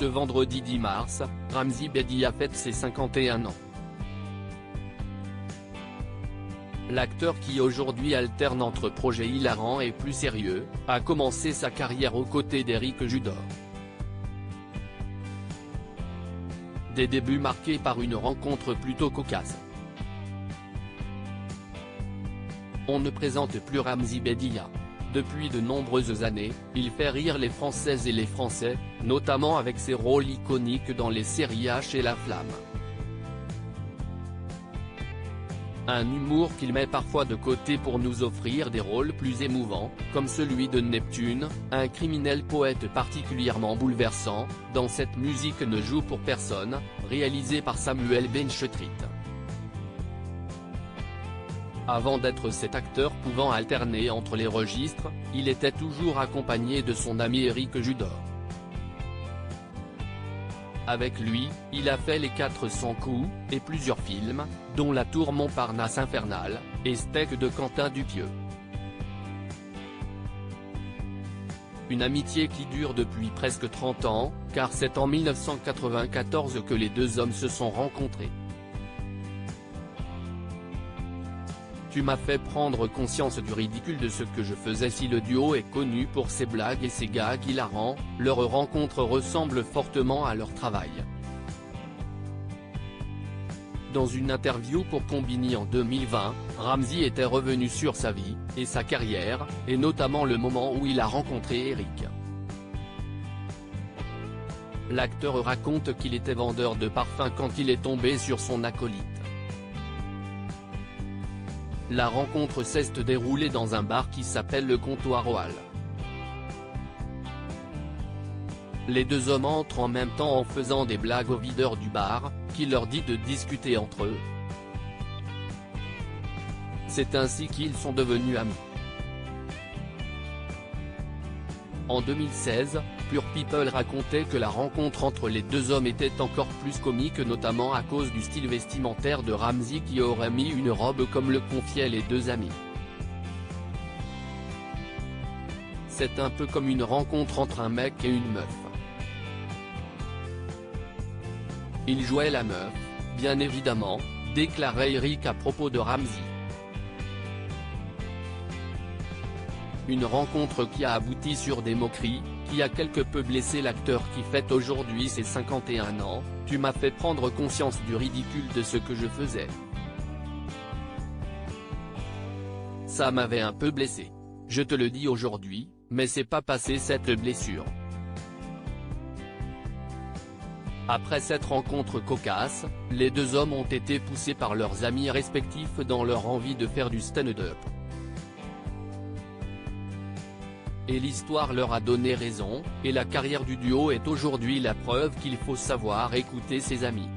Ce vendredi 10 mars, Ramzy Bedia fête ses 51 ans. L'acteur qui aujourd'hui alterne entre projets hilarants et plus sérieux, a commencé sa carrière aux côtés d'Éric Judor. Des débuts marqués par une rencontre plutôt cocasse. On ne présente plus Ramzy Bedia. Depuis de nombreuses années, il fait rire les Françaises et les Français, notamment avec ses rôles iconiques dans les séries H et La Flamme. Un humour qu'il met parfois de côté pour nous offrir des rôles plus émouvants, comme celui de Neptune, un criminel poète particulièrement bouleversant, dans Cette musique ne joue pour personne, réalisé par Samuel Benchetrit. Avant d'être cet acteur pouvant alterner entre les registres, il était toujours accompagné de son ami Éric Judor. Avec lui, il a fait Les 400 coups, et plusieurs films, dont La Tour Montparnasse infernale, et Steak de Quentin Dupieux. Une amitié qui dure depuis presque 30 ans, car c'est en 1994 que les deux hommes se sont rencontrés. Tu m'as fait prendre conscience du ridicule de ce que je faisais. Si le duo est connu pour ses blagues et ses gags hilarants, leur rencontre ressemble fortement à leur travail. Dans une interview pour Combini en 2020, Ramzy était revenu sur sa vie, et sa carrière, et notamment le moment où il a rencontré Éric. L'acteur raconte qu'il était vendeur de parfums quand il est tombé sur son acolyte. La rencontre s'est déroulée dans un bar qui s'appelle le Comptoir aux Halles. Les deux hommes entrent en même temps en faisant des blagues au videur du bar, qui leur dit de discuter entre eux. C'est ainsi qu'ils sont devenus amis. En 2016, Pure People racontait que la rencontre entre les deux hommes était encore plus comique, notamment à cause du style vestimentaire de Ramzy qui aurait mis une robe, comme le confiaient les deux amis. C'est un peu comme une rencontre entre un mec et une meuf. Il jouait la meuf, bien évidemment, déclarait Éric à propos de Ramzy. Une rencontre qui a abouti sur des moqueries, qui a quelque peu blessé l'acteur qui fête aujourd'hui ses 51 ans. Tu m'as fait prendre conscience du ridicule de ce que je faisais. Ça m'avait un peu blessé. Je te le dis aujourd'hui, mais c'est pas passé cette blessure. Après cette rencontre cocasse, les deux hommes ont été poussés par leurs amis respectifs dans leur envie de faire du stand-up. Et l'histoire leur a donné raison, et la carrière du duo est aujourd'hui la preuve qu'il faut savoir écouter ses amis.